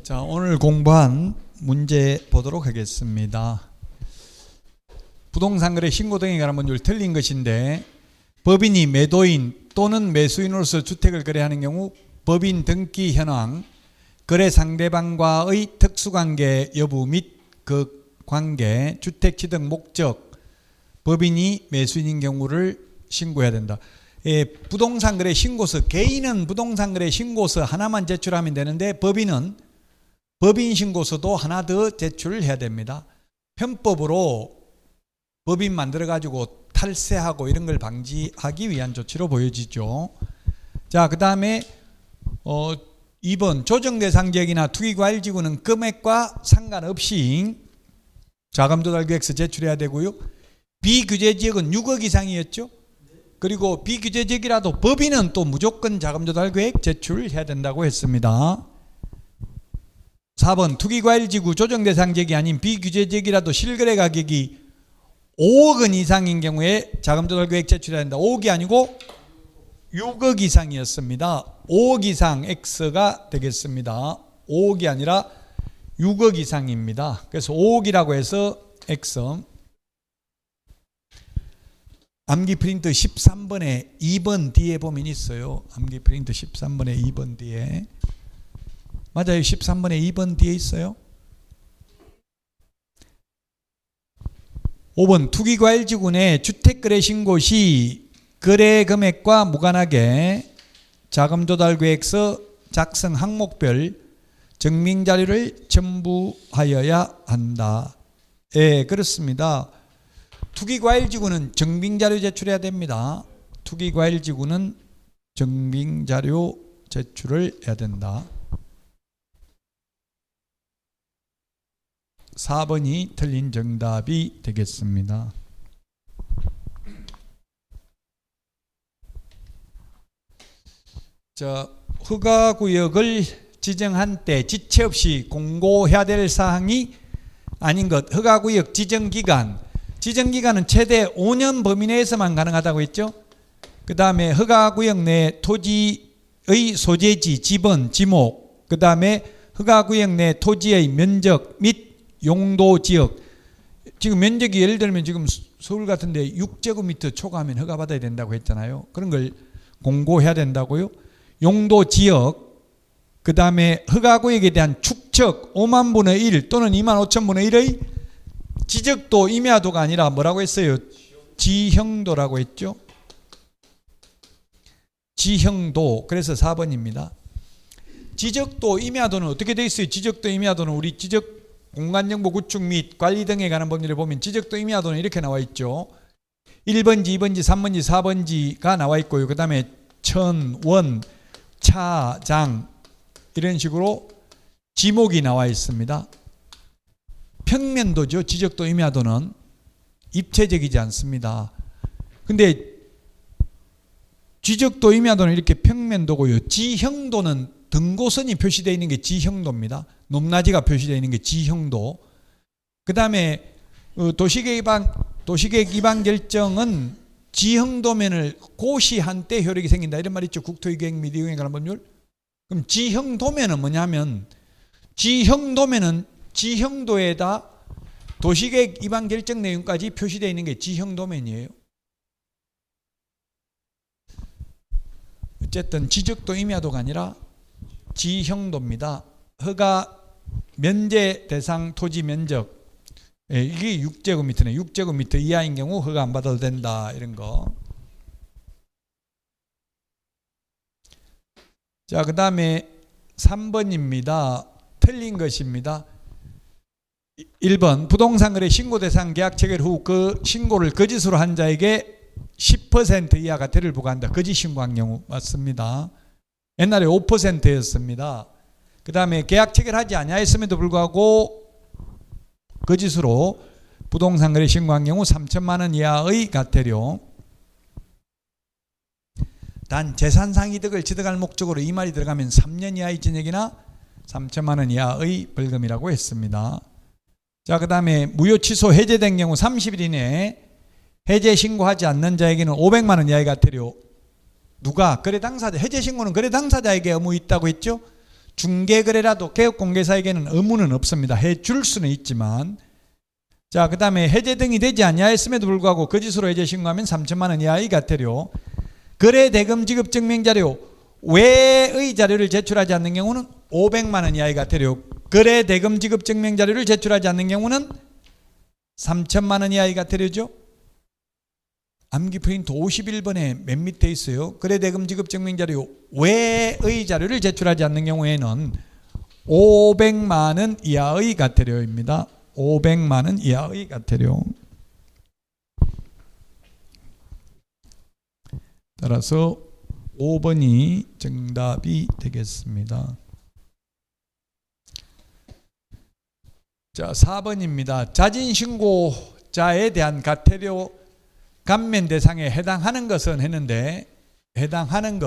자, 오늘 공부한 문제 보도록 하겠습니다. 부동산 거래 신고 등에 관한 문제를 틀린 것인데, 법인이 매도인 또는 매수인으로서 주택을 거래하는 경우 법인 등기 현황, 거래 상대방과의 특수관계 여부 및 그 관계, 주택 취득 목적, 법인이 매수인인 경우를 신고해야 된다. 부동산 거래 신고서, 개인은 부동산 거래 신고서 하나만 제출하면 되는데 법인은 법인 신고서도 하나 더 제출을 해야 됩니다. 편법으로 법인 만들어 가지고 탈세하고 이런 걸 방지하기 위한 조치로 보여지죠. 자, 그 다음에 2번 조정대상 지역이나 투기과일지구는 금액과 상관없이 자금조달계획서 제출해야 되고요. 비규제지역은 6억 이상이었죠. 그리고 비규제지역이라도 법인은 또 무조건 자금조달계획 제출해야 된다고 했습니다. 4번 투기과일지구 조정대상 지역이 아닌 비규제지역이라도 실거래 가격이 5억 원 이상인 경우에 자금조달계획 제출해야 된다. 5억이 아니고 6억 이상이었습니다. 5억 이상 X가 되겠습니다. 5억이 아니라 6억 이상입니다. 그래서 5억이라고 해서 X. 암기 프린트 13번에 2번 뒤에 보면 있어요. 암기 프린트 13번에 2번 뒤에. 맞아요. 13번에 2번 뒤에 있어요. 5번 투기과일지구 내 주택거래 신고 시 거래 금액과 무관하게 자금조달계획서 작성 항목별 증명자료를 첨부하여야 한다. 예, 그렇습니다. 투기과일지구는 증빙자료 제출해야 됩니다. 투기과일지구는 증빙자료 제출을 해야 된다. 4번이 틀린 정답이 되겠습니다. 자, 허가구역을 지정한 때 지체 없이 공고해야 될 사항이 아닌 것. 허가구역 지정기간. 지정기간은 최대 5년 범위 내에서만 가능하다고 했죠. 그 다음에 허가구역 내 토지의 소재지, 지번, 지목. 그 다음에 허가구역 내 토지의 면적 및 용도지역. 지금 면적이 예를 들면 지금 서울 같은데 6제곱미터 초과하면 허가받아야 된다고 했잖아요. 그런 걸 공고해야 된다고요. 용도지역, 그 다음에 허가구역에 대한 축척 5만 분의 1 또는 2만 5천 분의 1의 지적도 임야도가 아니라 뭐라고 했어요? 지형도라고 했죠. 지형도. 그래서 4번입니다. 지적도 임야도는 어떻게 되어 있어요? 지적도 임야도는 우리 지적 공간정보 구축 및 관리 등에 관한 법률에 보면 지적도 임야도는 이렇게 나와 있죠. 1번지, 2번지, 3번지, 4번지가 나와 있고요. 그 다음에 천, 원, 차, 장 이런 식으로 지목이 나와 있습니다. 평면도죠. 지적도 임야도는 입체적이지 않습니다. 근데 지적도 임야도는 이렇게 평면도고요. 지형도는 등고선이 표시되어 있는 게 지형도입니다. 높낮이가 표시되어 있는 게 지형도. 그 다음에 도시계획 위반 결정은 지형도면을 고시한 때 효력이 생긴다. 이런 말 있죠. 국토의계획 및 이용에 관한 법률. 그럼 지형도면은 뭐냐면 지형도면은 지형도에다 도시계획 위반 결정 내용까지 표시되어 있는 게 지형도면이에요. 어쨌든 지적도 임야도가 아니라 지형도입니다. 허가 면제 대상 토지 면적. 이게 6제곱미터네. 6제곱미터 이하인 경우 허가 안 받아도 된다. 이런 거. 자, 그 다음에 3번입니다. 틀린 것입니다. 1번 부동산 거래 신고 대상 계약 체결 후 그 신고를 거짓으로 한 자에게 10% 이하 과태료를 부과한다. 거짓 신고한 경우. 맞습니다. 옛날에 5%였습니다. 그 다음에 계약 체결하지 아니하였음에도 불구하고 거짓으로 부동산 거래 신고한 경우 3천만 원 이하의 과태료. 단 재산상 이득을 취득할 목적으로 이 말이 들어가면 3년 이하의 징역이나 3천만 원 이하의 벌금이라고 했습니다. 자, 그 다음에 무효 취소 해제된 경우 30일 이내에 해제 신고하지 않는 자에게는 500만 원 이하의 과태료. 누가? 거래 당사자. 해제 신고는 거래 당사자에게 의무 있다고 했죠. 중개거래라도 개업공개사에게는 의무는 없습니다. 해줄 수는 있지만. 자, 그 다음에 해제 등이 되지 아니하였음에도 불구하고 거짓으로 해제 신고하면 3천만 원 이하의 과태료. 거래 대금 지급 증명 자료 외의 자료를 제출하지 않는 경우는 500만 원 이하의 과태료. 거래 대금 지급 증명 자료를 제출하지 않는 경우는 3천만 원 이하의 과태료죠. 암기 프린트 51번에 맨 밑에 있어요. 거래 대금 지급 증명 자료 외의 자료를 제출하지 않는 경우에는 500만 원 이하의 과태료입니다. 500만 원 이하의 과태료. 따라서 5번이 정답이 되겠습니다. 자, 4번입니다. 자진신고자에 대한 과태료 감면 대상에 해당하는 것은 했는데, 해당하는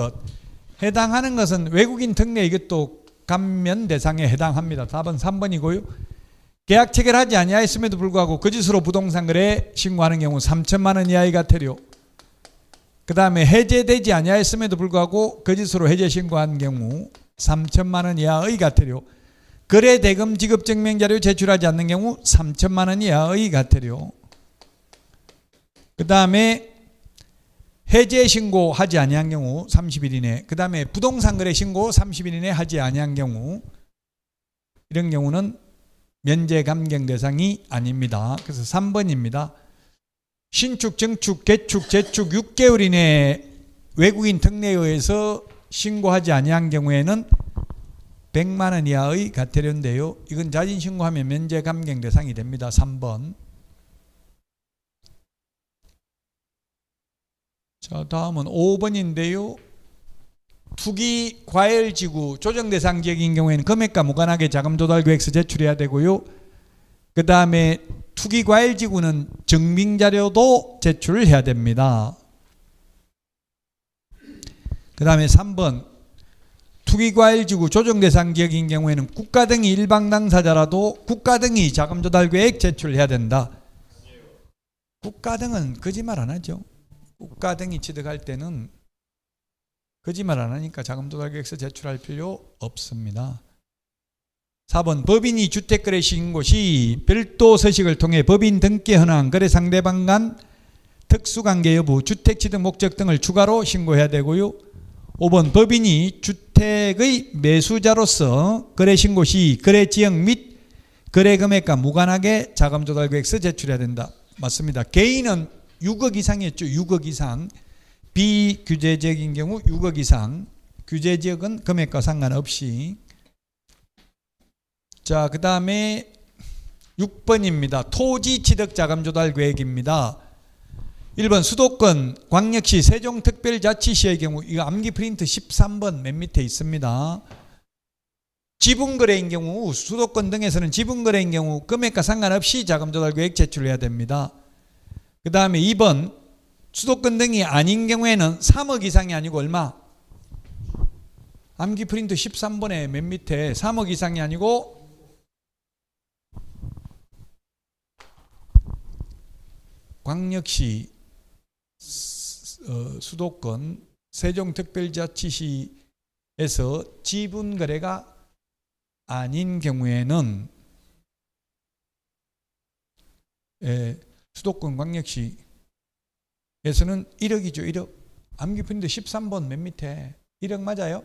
것은 외국인 특례 이것도 감면 대상에 해당합니다. 4번 3번이고요. 계약 체결하지 아니하였음에도 불구하고 거짓으로 부동산 거래 신고하는 경우 3천만 원 이하의 과태료. 그 다음에 해제되지 아니하였음에도 불구하고 거짓으로 해제 신고한 경우 3천만 원 이하의 과태료. 거래 대금 지급 증명 자료 제출하지 않는 경우 3천만 원 이하의 과태료. 그 다음에 해제 신고하지 아니한 경우 30일 이내. 그 다음에 부동산 거래 신고 30일 이내 하지 아니한 경우, 이런 경우는 면제 감경 대상이 아닙니다. 그래서 3번입니다. 신축, 증축, 개축, 재축 6개월 이내 외국인 특례에 의해서 신고하지 아니한 경우에는 100만 원 이하의 과태료인데요. 이건 자진 신고하면 면제 감경 대상이 됩니다. 3번. 자, 다음은 5번인데요. 투기 과열지구 조정 대상 지역인 경우에는 금액과 무관하게 자금 조달 계획서 제출해야 되고요. 그 다음에 투기 과열지구는 증빙자료도 제출을 해야 됩니다. 그 다음에 3번 투기 과열지구 조정 대상 지역인 경우에는 국가 등이 일방 당사자라도 국가 등이 자금 조달 계획 제출해야 된다. 국가 등은 거짓말 안 하죠. 국가 등이 취득할 때는 거짓말 안 하니까 자금 조달 계획서 제출할 필요 없습니다. 4번 법인이 주택거래 신고 시 별도 서식을 통해 법인 등기 현황, 거래 상대방 간 특수관계 여부, 주택 취득 목적 등을 추가로 신고해야 되고요. 5번 법인이 주택의 매수자로서 거래 신고 시 거래 지역 및 거래 금액과 무관하게 자금 조달 계획서 제출해야 된다. 맞습니다. 개인은 6억 이상이었죠. 6억 이상. 비규제 지역인 경우 6억 이상. 규제 지역은 금액과 상관없이. 자, 그 다음에 6번입니다. 토지 취득 자금 조달 계획입니다. 1번 수도권 광역시 세종특별자치시의 경우, 이거 암기 프린트 13번 맨 밑에 있습니다. 지분거래인 경우, 수도권 등에서는 지분거래인 경우 금액과 상관없이 자금 조달 계획 제출해야 됩니다. 그 다음에 2번 수도권 등이 아닌 경우에는 3억 이상이 아니고 얼마? 암기 프린트 13번에 맨 밑에 3억 이상이 아니고 광역시 수도권 세종특별자치시에서 지분거래가 아닌 경우에는 수도권 광역시에서는 1억이죠. 1억. 암기프린트 13번 맨 밑에 1억 맞아요?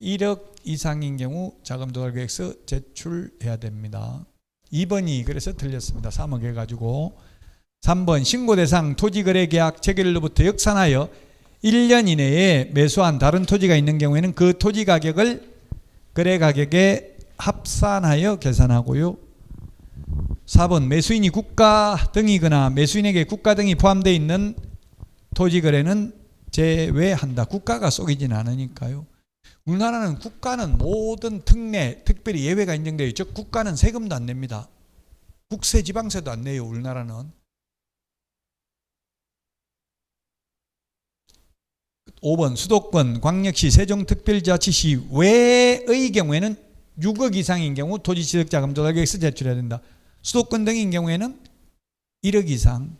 1억 이상인 경우 자금 조달 계획서 제출해야 됩니다. 2번이 그래서 틀렸습니다. 3억 해가지고. 3번 신고대상 토지거래계약 체결일로부터 역산하여 1년 이내에 매수한 다른 토지가 있는 경우에는 그 토지 가격을 거래가격에 합산하여 계산하고요. 4번 매수인이 국가 등이거나 매수인에게 국가 등이 포함되어 있는 토지거래는 제외한다. 국가가 속이진 않으니까요. 우리나라는 국가는 모든 특례, 특별히 예외가 인정되어 있죠. 국가는 세금도 안 냅니다. 국세, 지방세도 안 내요. 우리나라는. 5번 수도권 광역시 세종특별자치시 외의 경우에는 6억 이상인 경우 토지취득자금 조달 계획서 제출해야 된다. 수도권 등인 경우에는 1억 이상.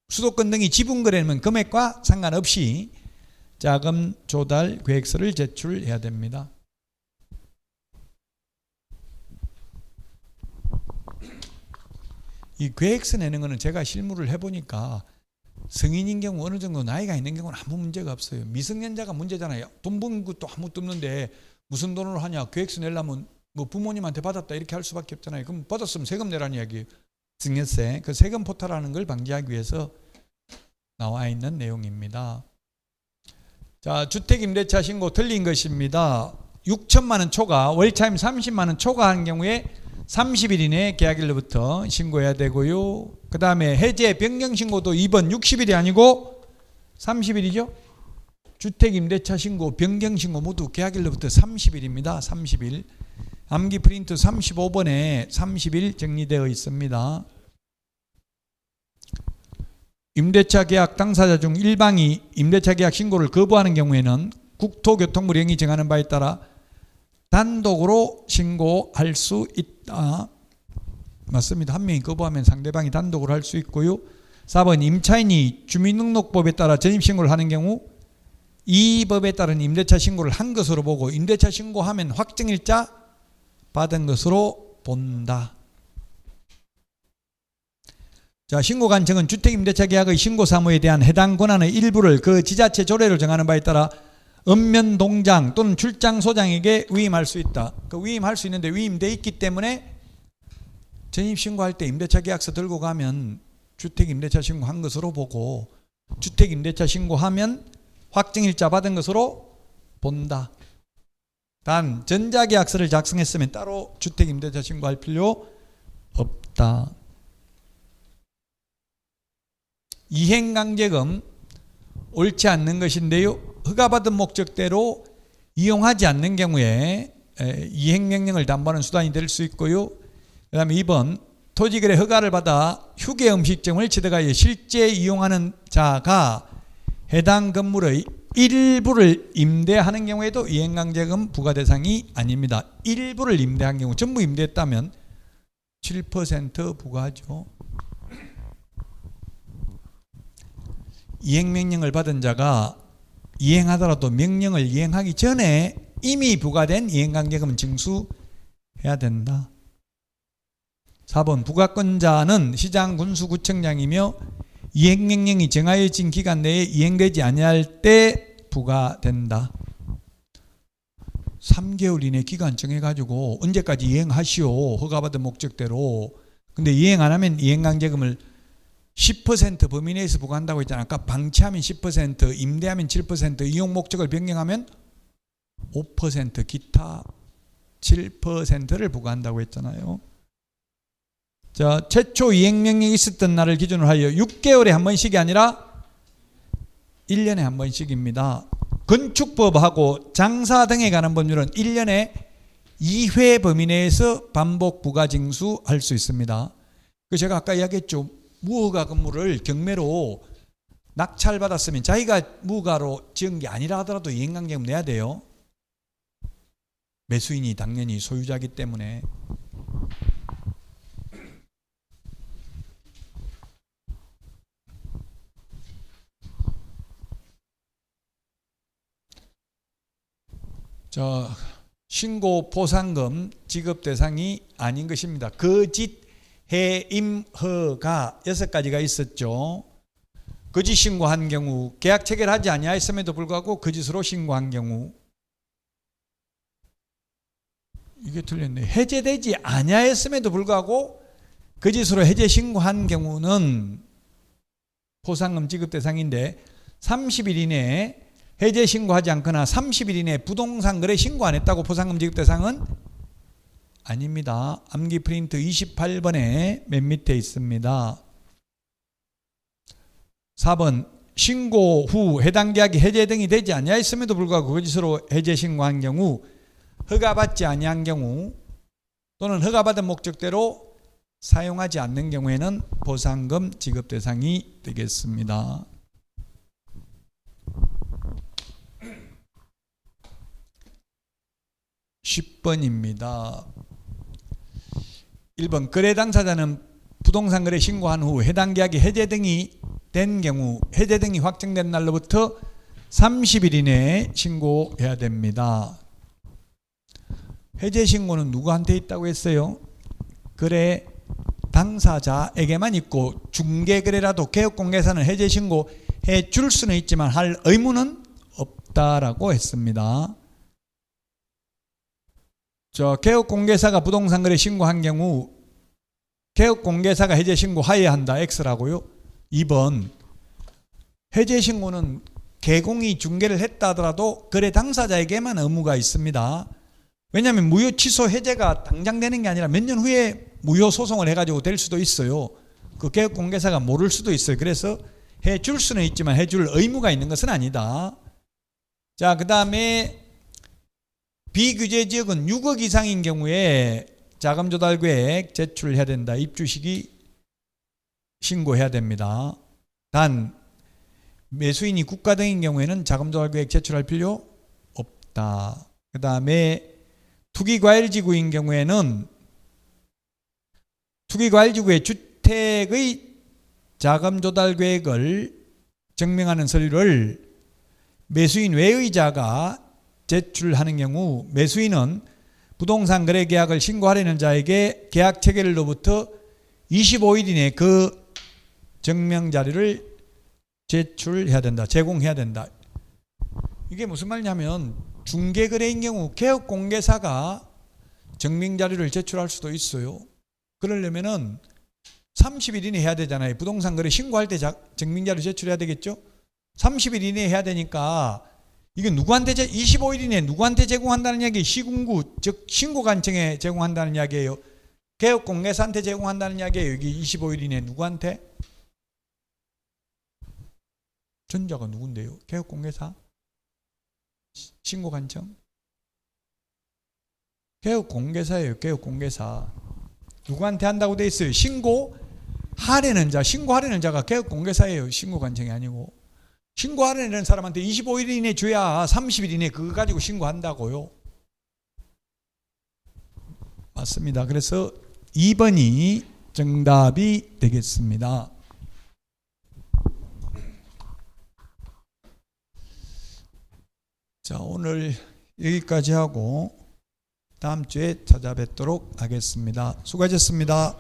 수도권 등이 지분거래면 금액과 상관없이 자금 조달 계획서를 제출해야 됩니다. 이 계획서 내는 거는 제가 실무를 해보니까 성인인 경우 어느 정도 나이가 있는 경우는 아무 문제가 없어요. 미성년자가 문제잖아요. 돈 번 것도 아무것도 없는데 무슨 돈으로 하냐. 계획서 내려면 뭐 부모님한테 받았다 이렇게 할 수밖에 없잖아요. 그럼 받았으면 세금 내라는 이야기예요. 증여세. 그 세금 포탈하는 걸 방지하기 위해서 나와 있는 내용입니다. 자, 주택임대차 신고 틀린 것입니다. 6천만 원 초과, 월차임 30만 원 초과한 경우에 30일 이내에 계약일로부터 신고해야 되고요. 그 다음에 해제 변경 신고도 2번 60일이 아니고 30일이죠. 주택임대차 신고, 변경 신고 모두 계약일로부터 30일입니다. 30일. 암기 프린트 35번에 30일 정리되어 있습니다. 임대차 계약 당사자 중 일방이 임대차 계약 신고를 거부하는 경우에는 국토교통부 령이 정하는 바에 따라 단독으로 신고할 수 있다. 맞습니다. 한 명이 거부하면 상대방이 단독으로 할 수 있고요. 4번 임차인이 주민등록법에 따라 전입신고를 하는 경우 이 법에 따른 임대차 신고를 한 것으로 보고 임대차 신고하면 확정일자 받은 것으로 본다. 자, 신고 관청은 주택임대차 계약의 신고 사무에 대한 해당 권한의 일부를 그 지자체 조례를 정하는 바에 따라 읍면 동장 또는 출장 소장에게 위임할 수 있다. 그 위임할 수 있는데 위임돼 있기 때문에 전입 신고할 때 임대차 계약서 들고 가면 주택임대차 신고한 것으로 보고 주택임대차 신고하면 확정일자 받은 것으로 본다. 단 전자계약서를 작성했으면 따로 주택임대차 신고할 필요 없다. 이행강제금 옳지 않는 것인데요. 허가받은 목적대로 이용하지 않는 경우에 이행명령을 담보하는 수단이 될 수 있고요. 그 다음에 2번 토지거래 허가를 받아 휴게음식점을 취득하여 실제 이용하는 자가 해당 건물의 일부를 임대하는 경우에도 이행강제금 부과 대상이 아닙니다. 일부를 임대한 경우 전부 임대했다면 7% 부과하죠. 이행명령을 받은 자가 이행하더라도 명령을 이행하기 전에 이미 부과된 이행강제금은 징수해야 된다. 4번 부가권자는 시장 군수구청장이며 이행명령이 정하여진 기간 내에 이행되지 아니할 때 부과된다. 3개월 이내 기간 정해가지고 언제까지 이행하시오. 허가받은 목적대로. 근데 이행 안 하면 이행강제금을 10% 범위 내에서 부과한다고 했잖아요. 아까 방치하면 10%, 임대하면 7%, 이용 목적을 변경하면 5%, 기타 7%를 부과한다고 했잖아요. 자, 최초 이행명령이 있었던 날을 기준으로 하여 6개월에 한 번씩이 아니라 1년에 한 번씩입니다. 건축법하고 장사 등에 관한 법률은 1년에 2회 범위 내에서 반복 부과 징수할 수 있습니다. 그 제가 아까 이야기했죠. 무허가 건물을 경매로 낙찰받았으면 자기가 무허가로 지은 게 아니라 하더라도 이행강제금 내야 돼요. 매수인이 당연히 소유자이기 때문에. 자, 신고 보상금 지급 대상이 아닌 것입니다. 거짓 해임 허가 6가지가 있었죠. 거짓 신고한 경우, 계약 체결하지 아니하였음에도 불구하고 거짓으로 신고한 경우. 이게 틀렸네. 해제되지 아니하였음에도 불구하고 거짓으로 해제 신고한 경우는 보상금 지급 대상인데 30일 이내에 해제 신고하지 않거나 30일 이내에 부동산 거래 신고 안 했다고 보상금 지급 대상은 아닙니다. 암기 프린트 28번에 맨 밑에 있습니다. 4번 신고 후 해당 계약이 해제 등이 되지 아니하였음에도 불구하고 거짓으로 해제 신고한 경우, 허가받지 아니한 경우 또는 허가받은 목적대로 사용하지 않는 경우에는 보상금 지급 대상이 되겠습니다. 10번입니다. 1번 거래 당사자는 부동산 거래 신고한 후 해당 계약이 해제 등이 된 경우 해제 등이 확정된 날로부터 30일 이내에 신고해야 됩니다. 해제 신고는 누구한테 있다고 했어요? 거래 당사자에게만 있고 중개거래라도 개업공개사는 해제신고 해줄 수는 있지만 할 의무는 없다라고 했습니다. 개업공개사가 부동산거래 신고한 경우 개업공개사가 해제신고하여야 한다. X라고요. 2번 해제신고는 개공이 중개를 했다 하더라도 거래 당사자에게만 의무가 있습니다. 왜냐하면 무효 취소 해제가 당장 되는 게 아니라 몇 년 후에 무효 소송을 해가지고 될 수도 있어요. 그 개업공개사가 모를 수도 있어요. 그래서 해줄 수는 있지만 해줄 의무가 있는 것은 아니다. 자, 그 다음에 비규제 지역은 6억 이상인 경우에 자금조달계획 제출해야 된다. 입주시기 신고해야 됩니다. 단 매수인이 국가 등인 경우에는 자금조달계획 제출할 필요 없다. 그 다음에 투기과일지구인 경우에는 투기과일지구의 주택의 자금조달계획을 증명하는 서류를 매수인 외의자가 제출하는 경우 매수인은 부동산 거래 계약을 신고하려는 자에게 계약 체결로부터 25일 이내에 그 증명 자료를 제출해야 된다. 제공해야 된다. 이게 무슨 말이냐면 중개거래인 경우 개업공개사가 증명 자료를 제출할 수도 있어요. 그러려면은 30일 이내에 해야 되잖아요. 부동산 거래 신고할 때 증명 자료 제출해야 되겠죠? 30일 이내에 해야 되니까 이건 누구한테 25일 이내에 누구한테 제공한다는 이야기? 시군구 즉 신고관청에 제공한다는 이야기예요. 개업공개사한테 제공한다는 이야기예요. 여기 25일 이내에 누구한테? 전자가 누군데요? 개업공개사? 신고관청? 개업공개사예요. 개업공개사. 누구한테 한다고 돼 있어요? 신고하려는 자. 신고하려는 자가 개업공개사예요. 신고관청이 아니고. 신고하려는 사람한테 25일 이내에 줘야 30일 이내에 그거 가지고 신고한다고요. 맞습니다. 그래서 2번이 정답이 되겠습니다. 자, 오늘 여기까지 하고 다음 주에 찾아뵙도록 하겠습니다. 수고하셨습니다.